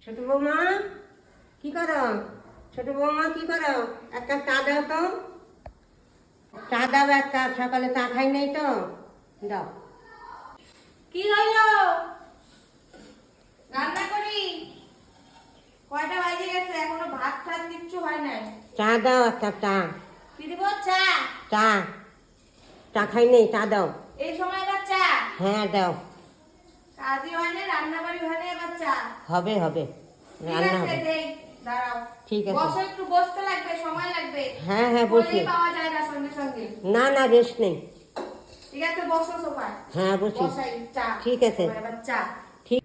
ছোট বৌমা কি করো? ছোট বৌমা কি করো? এক কাপ চা দাও তো। চা দাও এক কাপ, সকালে চা খাই নাই তো, দাও। কি হইলো? রান্না করি। কয়টা বাজে গেছে, এখনো ভাত টাত কিচ্ছু হয় নাই। চা দাও এক কাপ চা। কি দিব? চা? চা চা খাই নাই, চা দাও। এই সময় আবার চা? হ্যাঁ দাও। কাজই হয় না, রান্না বাড়ি হয় না, এবার চা? হবে হবে, ঠিক রান্না আছে, হবে। দেই, দাঁড়াও। ঠিক আছে। বসো, একটু বসতে লাগবে, সময় লাগবে। হ্যাঁ হ্যাঁ বসি। বলেই পাওয়া যায় না সঙ্গে সঙ্গে। না না রেস্ট নেই। ঠিক আছে, বসো সোফায়। হ্যাঁ বসি। বসাই চা। ঠিক আছে। এবার চা। ঠিক,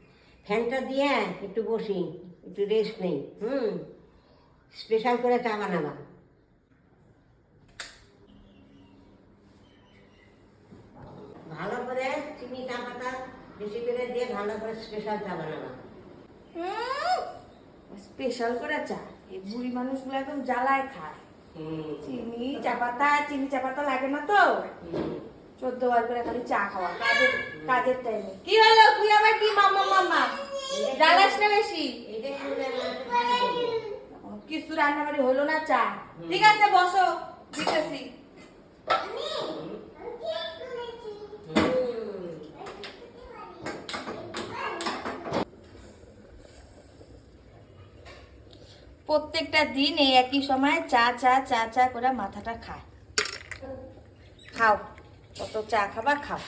ফ্যানটা দিয়ে একটু বসি, একটু রেস্ট নেই। স্পেশাল করে চা বানাবা। ভালো করে চিনি চা পাতা বেশি করে দিয়ে ভালো করে স্পেশাল চা বানাবা। স্পেশাল করে চা, এই বুড়ি মানুষগুলো একদম জ্বালায় খায়। চিনি চা পাতা লাগে না তো। 14 বার করে খালি চা খাওয়া, কাজের টাইমে। কি হলো, তুই আবার কি মাম্মা জ্বালাস না বেশি? কিছু রান্না বাড়ি হলো না, চা। ঠিক আছে, বসো, দিতেছি। প্রত্যেকটা দিন এই একই সময় চা চা চা চা করে মাথাটা খায়। খাও, কত চা খাবা, খাও।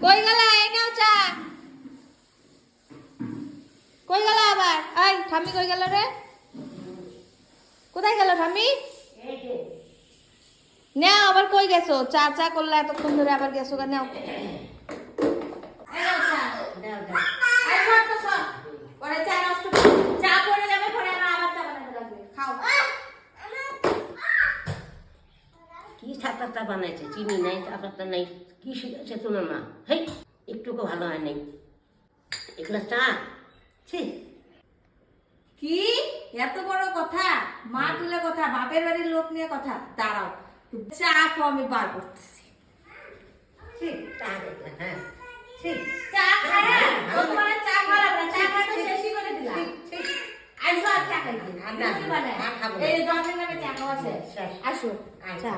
কই গেলা? এই নাও চা। কই গেলা আবার? এই ঠাম্মি কই গেল রে? কোথায় গেল ঠাম্মি? নাও, আবার কই গেছো? চা চা করলা এতক্ষণ ধরে, আবার গেছো কেন? নাও। পরে চা নষ্ট, চা পড়ে যাবে, পরে আবার চা বানাতে লাগবে। খাও। কি চা পাতা বানাইছে? চিনি নাই, চা পাতা নাই, কি শিখেছে তোমার মা? হেই, একটুকু ভালো হয় নাই এগুলো চা। ছি, কি এত বড় কথা? মা তুলে কথা, বাপের বাড়ির লোক নিয়ে কথা। দাঁড়াও, চা খাও, আমি বার করতেছি। ছি, চা দেখলে, হ্যাঁ ছি, চা খায়? তোমার চা খাওয়া লাগবে না, চা খাওয়া তো শেষই করে দিলাম। আইসো আর চা খাইতে। আর না, আর খাবো না। এই জন্মের নামে চা খাওয়া শেষ। শেষ। আসো, আয়। চা।